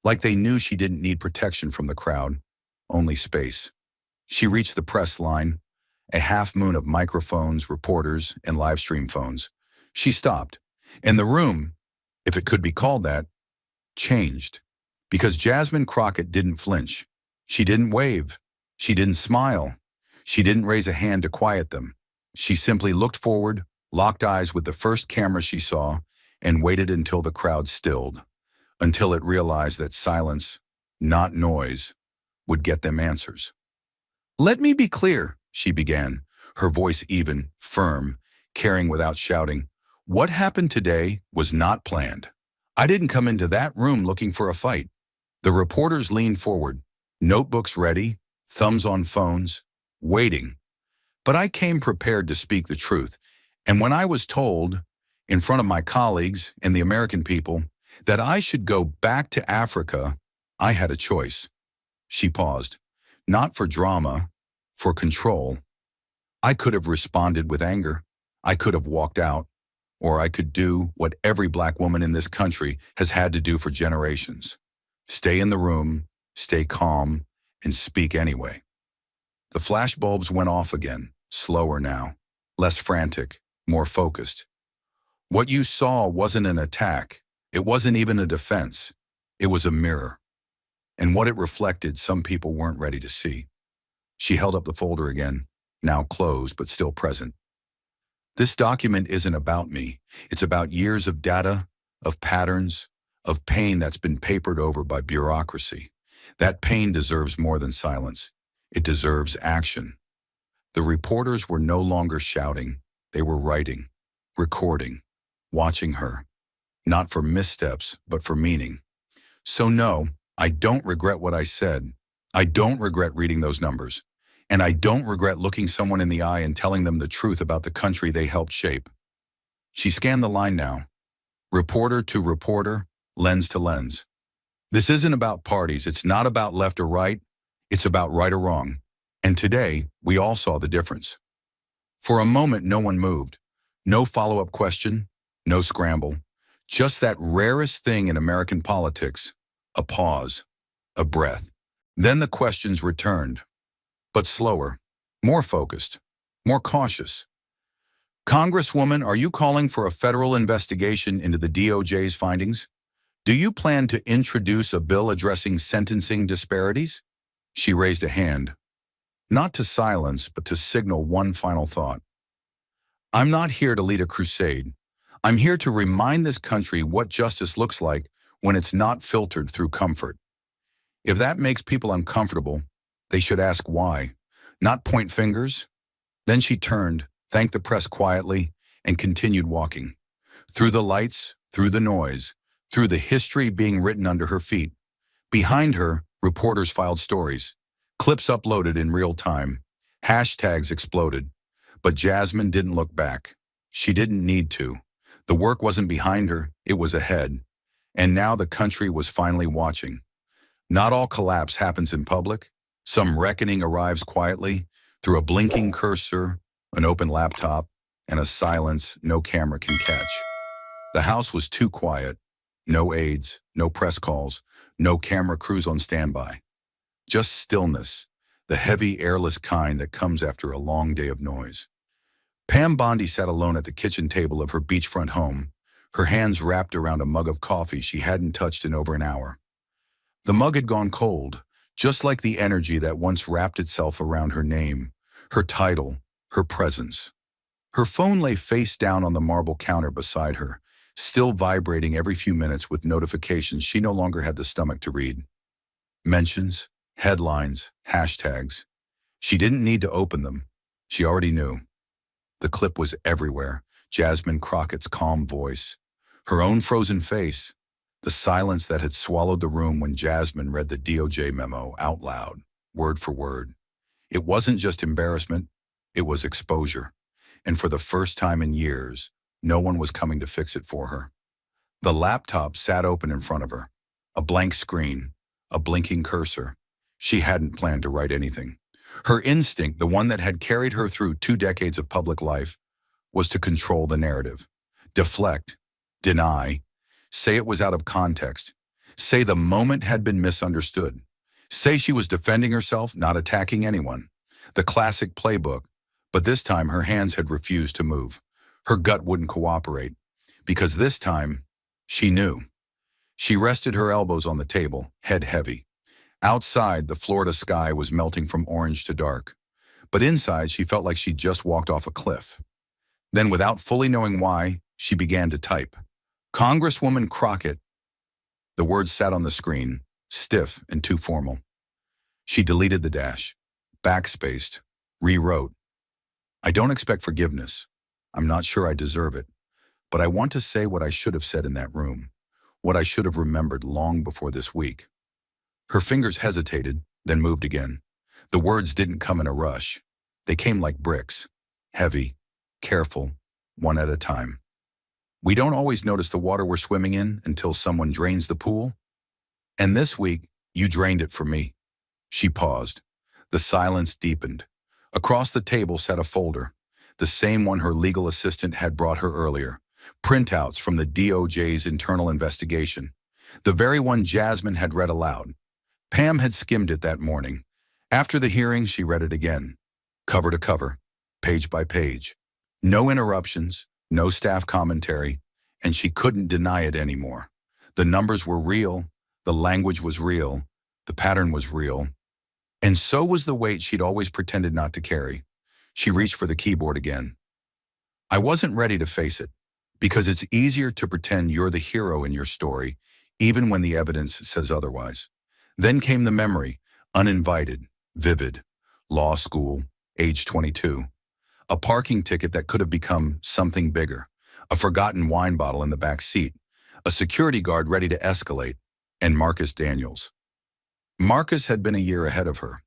like they knew she didn't need protection from the crowd, only space. She reached the press line, a half-moon of microphones, reporters, and live stream phones. She stopped, and the room, if it could be called that, changed. Because Jasmine Crockett didn't flinch. She didn't wave. She didn't smile. She didn't raise a hand to quiet them. She simply looked forward, locked eyes with the first camera she saw, and waited until the crowd stilled, until it realized that silence, not noise, would get them answers. Let me be clear, she began, her voice even, firm, caring without shouting. What happened today was not planned. I didn't come into that room looking for a fight. The reporters leaned forward, notebooks ready, thumbs on phones, waiting. But I came prepared to speak the truth, and when I was told, in front of my colleagues and the American people, that I should go back to Africa, I had a choice. She paused. Not for drama, for control. I could have responded with anger. I could have walked out, or I could do what every black woman in this country has had to do for generations. Stay in the room, stay calm, and speak anyway. The flashbulbs went off again, slower now, less frantic, more focused. What you saw wasn't an attack. It wasn't even a defense. It was a mirror. And what it reflected, some people weren't ready to see. She held up the folder again, now closed but still present. This document isn't about me. It's about years of data, of patterns, of pain that's been papered over by bureaucracy. That pain deserves more than silence. It deserves action. The reporters were no longer shouting. They were writing, recording, watching her. Not for missteps, but for meaning. So no, I don't regret what I said. I don't regret reading those numbers. And I don't regret looking someone in the eye and telling them the truth about the country they helped shape. She scanned the line now. Reporter to reporter, lens to lens. This isn't about parties. It's not about left or right. It's about right or wrong. And today, we all saw the difference. For a moment, no one moved. No follow-up question, no scramble. Just that rarest thing in American politics, a pause, a breath. Then the questions returned, but slower, more focused, more cautious. Congresswoman, are you calling for a federal investigation into the DOJ's findings? Do you plan to introduce a bill addressing sentencing disparities? She raised a hand, not to silence, but to signal one final thought. I'm not here to lead a crusade. I'm here to remind this country what justice looks like when it's not filtered through comfort. If that makes people uncomfortable, they should ask why, not point fingers. Then she turned, thanked the press quietly, and continued walking. Through the lights, through the noise, through the history being written under her feet. Behind her, reporters filed stories, clips uploaded in real time, hashtags exploded. But Jasmine didn't look back. She didn't need to. The work wasn't behind her, it was ahead. And now the country was finally watching. Not all collapse happens in public. Some reckoning arrives quietly through a blinking cursor, an open laptop, and a silence no camera can catch. The house was too quiet. No aides, no press calls, no camera crews on standby. Just stillness, the heavy, airless kind that comes after a long day of noise. Pam Bondi sat alone at the kitchen table of her beachfront home, her hands wrapped around a mug of coffee she hadn't touched in over an hour. The mug had gone cold, just like the energy that once wrapped itself around her name, her title, her presence. Her phone lay face down on the marble counter beside her, still vibrating every few minutes with notifications she no longer had the stomach to read. Mentions, headlines, hashtags. She didn't need to open them. She already knew. The clip was everywhere. Jasmine Crockett's calm voice, her own frozen face, the silence that had swallowed the room when Jasmine read the DOJ memo out loud, word for word. It wasn't just embarrassment, it was exposure. And for the first time in years, no one was coming to fix it for her. The laptop sat open in front of her, a blank screen, a blinking cursor. She hadn't planned to write anything. Her instinct, the one that had carried her through 2 decades of public life, was to control the narrative, deflect, deny, say it was out of context, say the moment had been misunderstood, say she was defending herself, not attacking anyone. The classic playbook, but this time her hands had refused to move. Her gut wouldn't cooperate, because this time, she knew. She rested her elbows on the table, head heavy. Outside, the Florida sky was melting from orange to dark, but inside she felt like she'd just walked off a cliff. Then, without fully knowing why, she began to type. Congresswoman Crockett. The words sat on the screen, stiff and too formal. She deleted the dash, backspaced, rewrote. I don't expect forgiveness. I'm not sure I deserve it, but I want to say what I should have said in that room, what I should have remembered long before this week. Her fingers hesitated, then moved again. The words didn't come in a rush. They came like bricks, heavy, careful, one at a time. We don't always notice the water we're swimming in until someone drains the pool. And this week, you drained it for me. She paused. The silence deepened. Across the table sat a folder, the same one her legal assistant had brought her earlier, printouts from the DOJ's internal investigation, the very one Jasmine had read aloud. Pam had skimmed it that morning. After the hearing, she read it again, cover to cover, page by page. No interruptions, no staff commentary, and she couldn't deny it anymore. The numbers were real, the language was real, the pattern was real, and so was the weight she'd always pretended not to carry. She reached for the keyboard again. I wasn't ready to face it, because it's easier to pretend you're the hero in your story, even when the evidence says otherwise. Then came the memory, uninvited, vivid. Law school, age 22. A parking ticket that could have become something bigger. A forgotten wine bottle in the back seat. A security guard ready to escalate. And Marcus Daniels. Marcus had been a year ahead of her.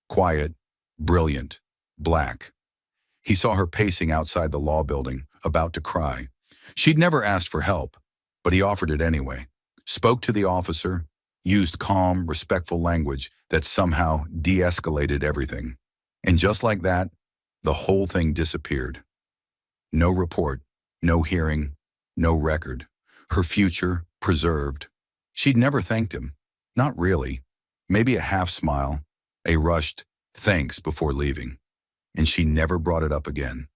Quiet, brilliant, black. He saw her pacing outside the law building, about to cry. She'd never asked for help, but he offered it anyway. Spoke to the officer, used calm, respectful language that somehow de-escalated everything. And just like that, the whole thing disappeared. No report, no hearing, no record. her future preserved. She'd never thanked him. Not really. Maybe a half smile, a rushed thanks before leaving. And she never brought it up again.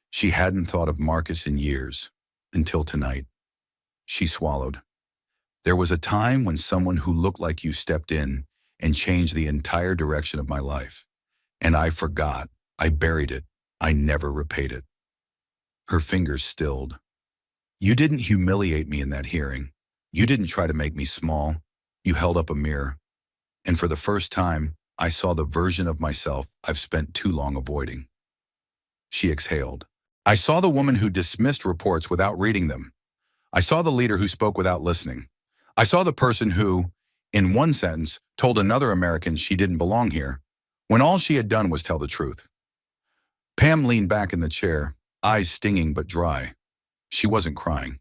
She hadn't thought of Marcus in years, until tonight. She swallowed. There was a time when someone who looked like you stepped in and changed the entire direction of my life. And I forgot. I buried it. I never repaid it. Her fingers stilled. You didn't humiliate me in that hearing. You didn't try to make me small. You held up a mirror. And for the first time, I saw the version of myself I've spent too long avoiding. She exhaled. I saw the woman who dismissed reports without reading them. I saw the leader who spoke without listening. I saw the person who, in one sentence, told another American she didn't belong here, when all she had done was tell the truth. Pam leaned back in the chair, eyes stinging but dry. She wasn't crying.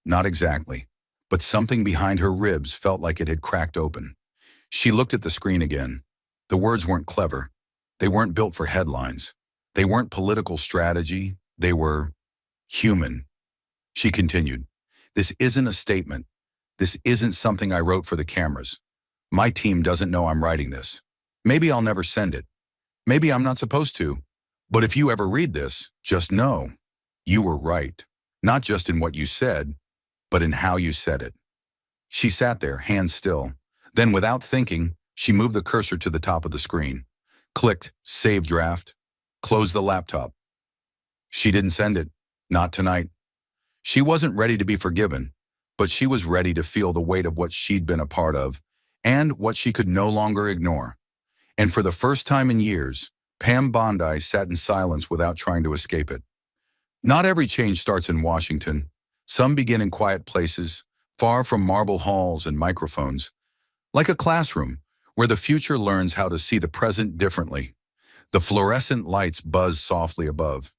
Not exactly, but something behind her ribs felt like it had cracked open. She looked at the screen again. The words weren't clever. They weren't built for headlines. They weren't political strategy. They were human. She continued, this isn't a statement. This isn't something I wrote for the cameras. My team doesn't know I'm writing this. Maybe I'll never send it. Maybe I'm not supposed to. But if you ever read this, just know you were right. Not just in what you said, but in how you said it. She sat there, hands still. Then, without thinking, she moved the cursor to the top of the screen, clicked Save Draft, closed the laptop. She didn't send it. Not tonight. She wasn't ready to be forgiven, but she was ready to feel the weight of what she'd been a part of and what she could no longer ignore. And for the first time in years, Pam Bondi sat in silence without trying to escape it. Not every change starts in Washington. Some begin in quiet places, far from marble halls and microphones. Like a classroom, where the future learns how to see the present differently. The fluorescent lights buzzed softly above.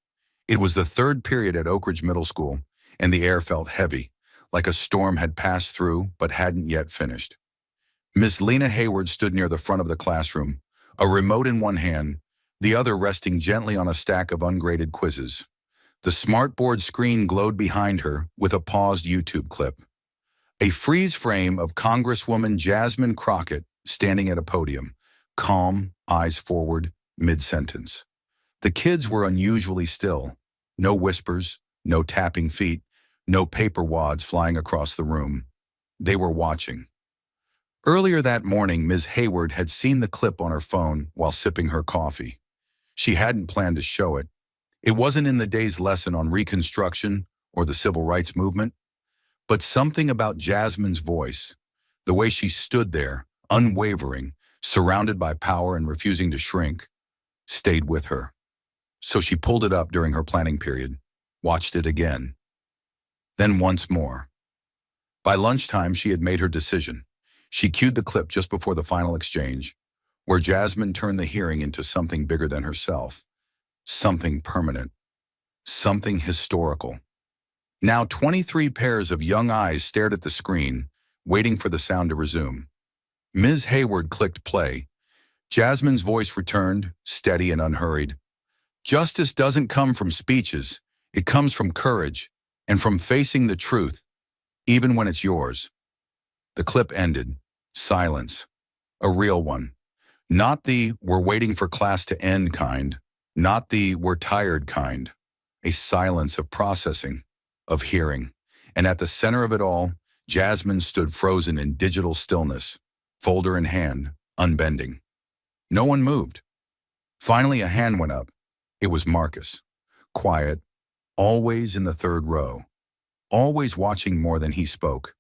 It was the third period at Oak Ridge Middle School, and the air felt heavy, like a storm had passed through but hadn't yet finished. Miss Lena Hayward stood near the front of the classroom, a remote in one hand, the other resting gently on a stack of ungraded quizzes. The smartboard screen glowed behind her with a paused YouTube clip. A freeze frame of Congresswoman Jasmine Crockett standing at a podium, calm, eyes forward, mid-sentence. The kids were unusually still. No whispers, no tapping feet, no paper wads flying across the room. They were watching. Earlier that morning, Ms. Hayward had seen the clip on her phone while sipping her coffee. She hadn't planned to show it. It wasn't in the day's lesson on Reconstruction or the Civil Rights Movement, but something about Jasmine's voice, the way she stood there, unwavering, surrounded by power and refusing to shrink, stayed with her. So she pulled it up during her planning period, watched it again. Then once more. By lunchtime, she had made her decision. She cued the clip just before the final exchange, where Jasmine turned the hearing into something bigger than herself, something permanent, something historical. Now 23 pairs of young eyes stared at the screen, waiting for the sound to resume. Ms. Hayward clicked play. Jasmine's voice returned, steady and unhurried. Justice doesn't come from speeches. It comes from courage and from facing the truth, even when it's yours. The clip ended. Silence. A real one. Not the "we're waiting for class to end" kind. Not the "we're tired" kind. A silence of processing, of hearing. And at the center of it all, Jasmine stood frozen in digital stillness, folder in hand, unbending. No one moved. Finally, a hand went up. It was Marcus. Quiet, always in the third row, always watching more than he spoke.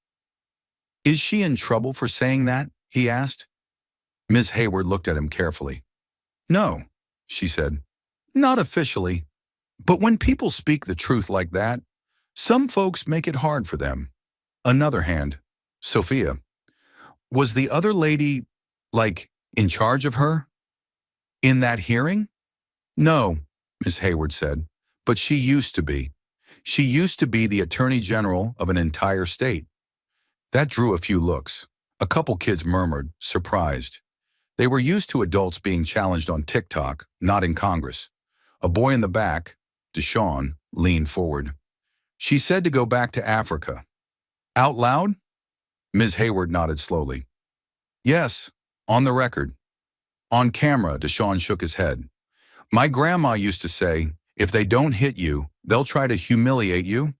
Is she in trouble for saying that? He asked. Ms. Hayward looked at him carefully. No, she said. Not officially. But when people speak the truth like that, some folks make it hard for them. Another hand. Sophia. Was the other lady, like, in charge of her? In that hearing? No, Ms. Hayward said, but she used to be. She used to be the Attorney General of an entire state. That drew a few looks. A couple kids murmured, surprised. They were used to adults being challenged on TikTok, not in Congress. A boy in the back, Deshaun, leaned forward. She said to go back to Africa. Out loud? Ms. Hayward nodded slowly. Yes, on the record. On camera, Deshaun shook his head. My grandma used to say, if they don't hit you, they'll try to humiliate you.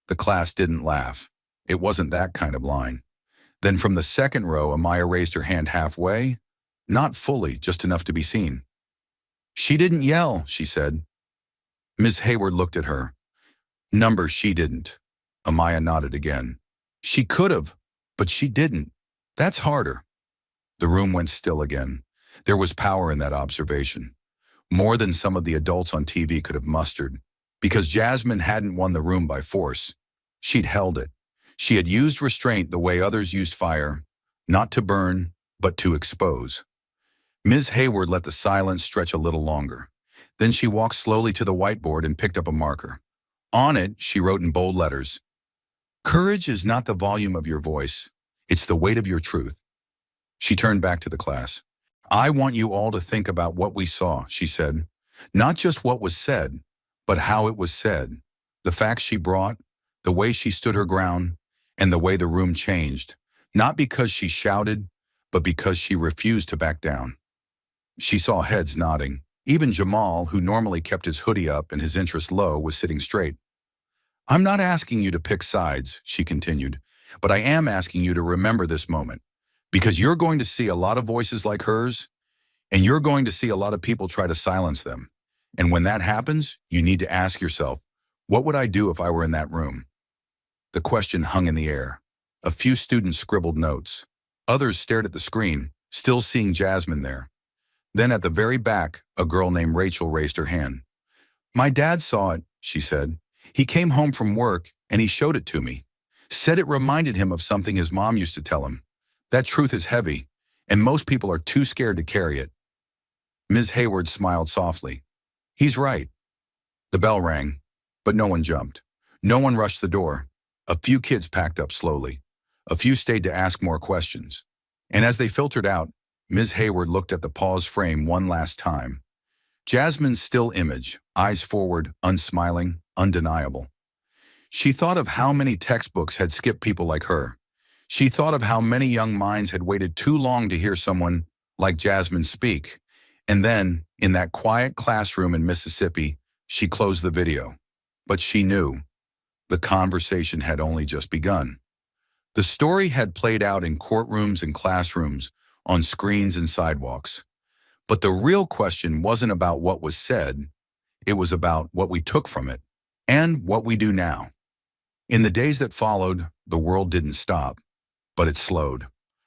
The class didn't laugh. It wasn't that kind of line. Then from the second row, Amaya raised her hand halfway. Not fully, just enough to be seen. She didn't yell, she said. Ms. Hayward looked at her. Number, she didn't. Amaya nodded again. She could have, but she didn't. That's harder. The room went still again. There was power in that observation. More than some of the adults on TV could have mustered. Because Jasmine hadn't won the room by force. She'd held it. She had used restraint the way others used fire, not to burn, but to expose. Ms. Hayward let the silence stretch a little longer. Then she walked slowly to the whiteboard and picked up a marker. On it, she wrote in bold letters, "Courage is not the volume of your voice, it's the weight of your truth." She turned back to the class. I want you all to think about what we saw, she said. Not just what was said, but how it was said. The facts she brought, the way she stood her ground, and the way the room changed. Not because she shouted, but because she refused to back down. She saw heads nodding. Even Jamal, who normally kept his hoodie up and his interest low, was sitting straight. I'm not asking you to pick sides, she continued, but I am asking you to remember this moment. Because you're going to see a lot of voices like hers, and you're going to see a lot of people try to silence them. And when that happens, you need to ask yourself, what would I do if I were in that room? The question hung in the air. A few students scribbled notes. Others stared at the screen, still seeing Jasmine there. Then at the very back, a girl named Rachel raised her hand. My dad saw it, she said. He came home from work and he showed it to me. Said it reminded him of something his mom used to tell him. That truth is heavy, and most people are too scared to carry it. Ms. Hayward smiled softly. He's right. The bell rang, but no one jumped. No one rushed the door. A few kids packed up slowly. A few stayed to ask more questions. And as they filtered out, Ms. Hayward looked at the paused frame one last time. Jasmine's still image, eyes forward, unsmiling, undeniable. She thought of how many textbooks had skipped people like her. She thought of how many young minds had waited too long to hear someone like Jasmine speak. And then, in that quiet classroom in Mississippi, she closed the video. But she knew. The conversation had only just begun. The story had played out in courtrooms and classrooms, on screens and sidewalks. But the real question wasn't about what was said. It was about what we took from it, and what we do now. In the days that followed, the world didn't stop, but it slowed,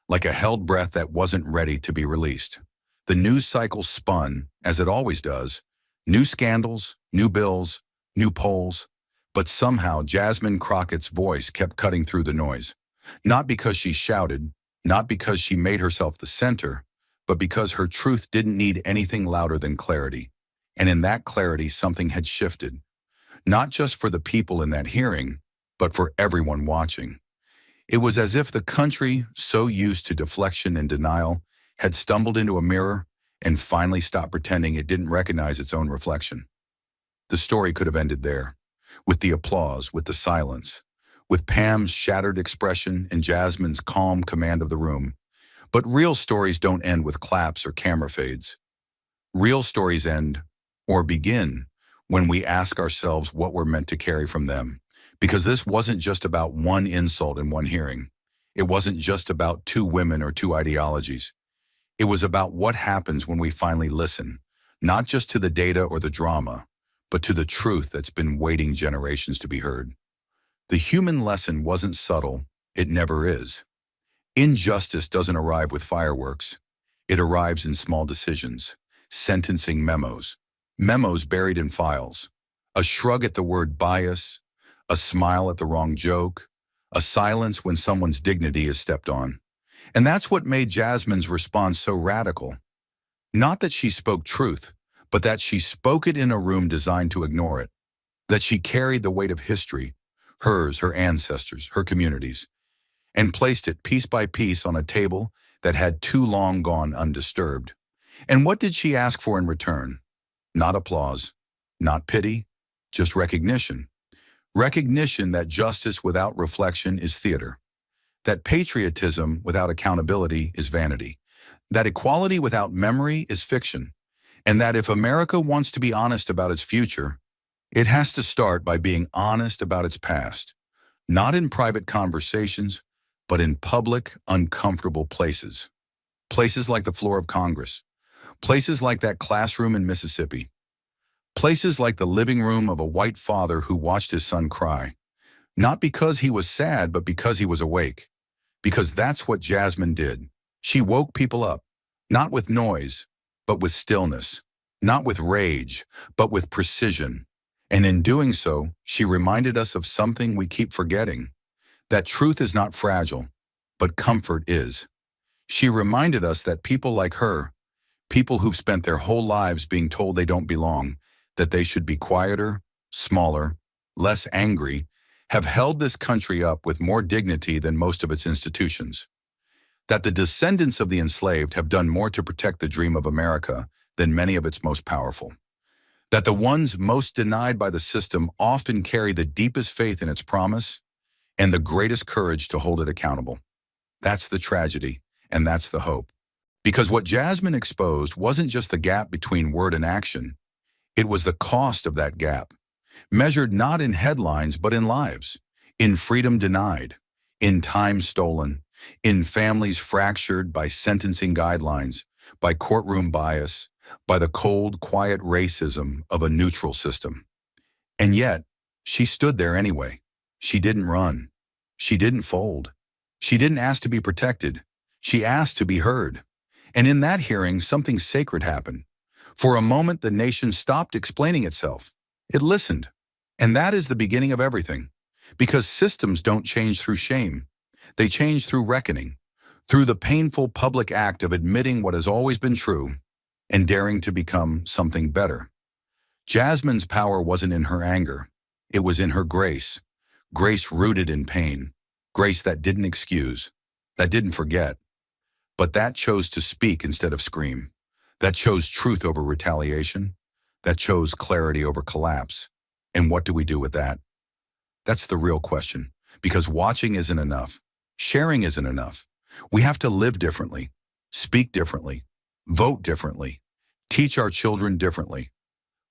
like a held breath that wasn't ready to be released. The news cycle spun, as it always does, new scandals, new bills, new polls, but somehow Jasmine Crockett's voice kept cutting through the noise. Not because she shouted, not because she made herself the center, but because her truth didn't need anything louder than clarity. And in that clarity, something had shifted. Not just for the people in that hearing, but for everyone watching. It was as if the country, so used to deflection and denial, had stumbled into a mirror and finally stopped pretending it didn't recognize its own reflection. The story could have ended there, with the applause, with the silence, with Pam's shattered expression and Jasmine's calm command of the room. But real stories don't end with claps or camera fades. Real stories end, or begin, when we ask ourselves what we're meant to carry from them. Because this wasn't just about one insult in one hearing. It wasn't just about two women or two ideologies. It was about what happens when we finally listen, not just to the data or the drama, but to the truth that's been waiting generations to be heard. The human lesson wasn't subtle. It never is. Injustice doesn't arrive with fireworks. It arrives in small decisions, sentencing memos, memos buried in files, a shrug at the word bias, a smile at the wrong joke, a silence when someone's dignity is stepped on. And that's what made Jasmine's response so radical. Not that she spoke truth, but that she spoke it in a room designed to ignore it. That she carried the weight of history, hers, her ancestors, her communities, and placed it piece by piece on a table that had too long gone undisturbed. And what did she ask for in return? Not applause, not pity, just recognition. Recognition that justice without reflection is theater, that patriotism without accountability is vanity, that equality without memory is fiction, and that if America wants to be honest about its future, it has to start by being honest about its past, not in private conversations, but in public, uncomfortable places. Places like the floor of Congress, places like that classroom in Mississippi, places like the living room of a white father who watched his son cry, not because he was sad, but because he was awake. Because that's what Jasmine did. She woke people up, not with noise, but with stillness, not with rage, but with precision. And in doing so, she reminded us of something we keep forgetting, that truth is not fragile, but comfort is. She reminded us that people like her, people who've spent their whole lives being told they don't belong, that they should be quieter, smaller, less angry, have held this country up with more dignity than most of its institutions. That the descendants of the enslaved have done more to protect the dream of America than many of its most powerful. That the ones most denied by the system often carry the deepest faith in its promise and the greatest courage to hold it accountable. That's the tragedy, and that's the hope. Because what Jasmine exposed wasn't just the gap between word and action, it was the cost of that gap, measured not in headlines but in lives, in freedom denied, in time stolen, in families fractured by sentencing guidelines, by courtroom bias, by the cold, quiet racism of a neutral system. And yet, she stood there anyway. She didn't run. She didn't fold. She didn't ask to be protected. She asked to be heard. And in that hearing, something sacred happened. For a moment, the nation stopped explaining itself. It listened. And that is the beginning of everything. Because systems don't change through shame. They change through reckoning, through the painful public act of admitting what has always been true and daring to become something better. Jasmine's power wasn't in her anger. It was in her grace. Grace rooted in pain. Grace that didn't excuse, that didn't forget, but that chose to speak instead of scream. That chose truth over retaliation. That chose clarity over collapse. And what do we do with that? That's the real question. Because watching isn't enough. Sharing isn't enough. We have to live differently, speak differently, vote differently, teach our children differently.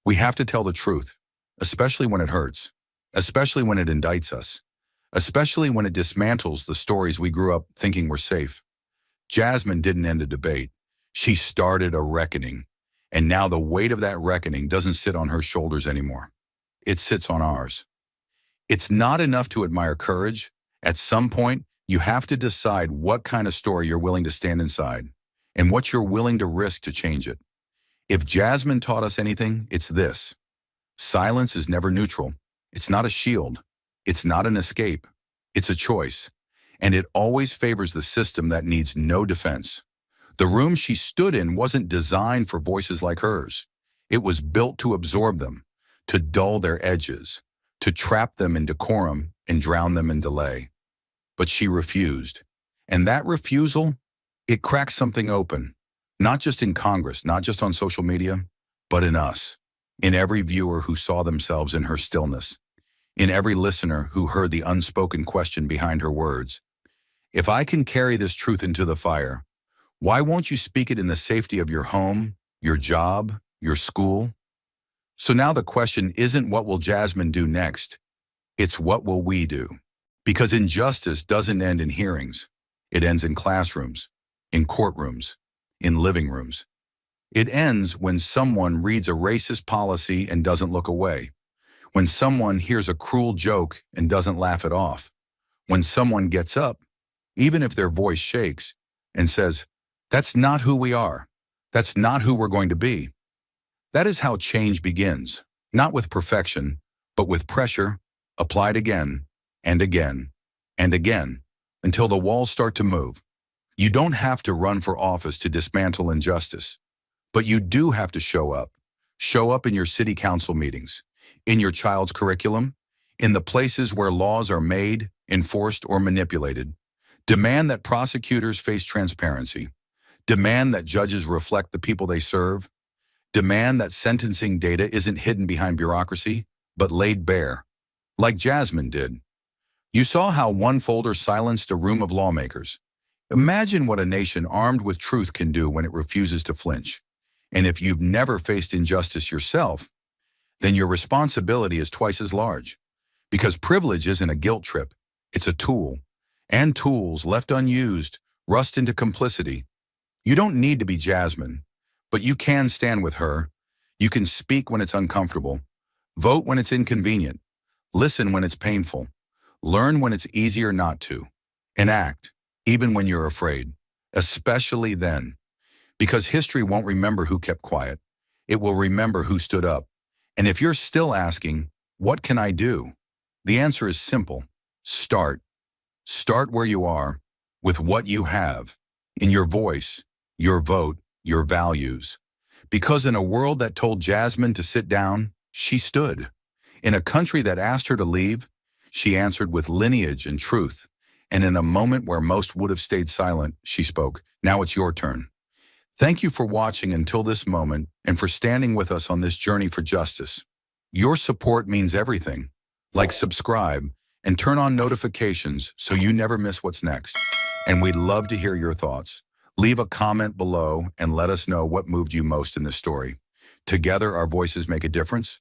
We have to tell the truth, especially when it hurts, especially when it indicts us, especially when it dismantles the stories we grew up thinking were safe. Jasmine didn't end a debate. She started a reckoning. And now the weight of that reckoning doesn't sit on her shoulders anymore. It sits on ours. It's not enough to admire courage. At some point, you have to decide what kind of story you're willing to stand inside and what you're willing to risk to change it. If Jasmine taught us anything, it's this. Silence is never neutral. It's not a shield. It's not an escape. It's a choice. And it always favors the system that needs no defense. The room she stood in wasn't designed for voices like hers. It was built to absorb them, to dull their edges, to trap them in decorum and drown them in delay. But she refused. And that refusal, it cracked something open, not just in Congress, not just on social media, but in us, in every viewer who saw themselves in her stillness, in every listener who heard the unspoken question behind her words. If I can carry this truth into the fire, why won't you speak it in the safety of your home, your job, your school? So now the question isn't what will Jasmine do next? It's what will we do? Because injustice doesn't end in hearings. It ends in classrooms, in courtrooms, in living rooms. It ends when someone reads a racist policy and doesn't look away. When someone hears a cruel joke and doesn't laugh it off. When someone gets up, even if their voice shakes, and says, "That's not who we are. That's not who we're going to be." That is how change begins, not with perfection, but with pressure, applied again, and again, and again, until the walls start to move. You don't have to run for office to dismantle injustice, but you do have to show up. Show up in your city council meetings, in your child's curriculum, in the places where laws are made, enforced, or manipulated. Demand that prosecutors face transparency. Demand that judges reflect the people they serve. Demand that sentencing data isn't hidden behind bureaucracy, but laid bare. like Jasmine did. You saw how one folder silenced a room of lawmakers. Imagine what a nation armed with truth can do when it refuses to flinch. And if you've never faced injustice yourself, then your responsibility is twice as large. Because privilege isn't a guilt trip, it's a tool. And tools, left unused, rust into complicity. You don't need to be Jasmine, but you can stand with her. You can speak when it's uncomfortable, vote when it's inconvenient, listen when it's painful, learn when it's easier not to, and act, even when you're afraid, especially then. Because history won't remember who kept quiet. It will remember who stood up. And if you're still asking, what can I do? The answer is simple. Start. Start where you are, with what you have, in your voice, your vote, your values. Because in a world that told Jasmine to sit down, she stood. In a country that asked her to leave, she answered with lineage and truth. And in a moment where most would have stayed silent, she spoke. Now it's your turn. Thank you for watching until this moment and for standing with us on this journey for justice. Your support means everything. Like, subscribe, and turn on notifications so you never miss what's next. And we'd love to hear your thoughts. Leave a comment below and let us know what moved you most in this story. Together, our voices make a difference.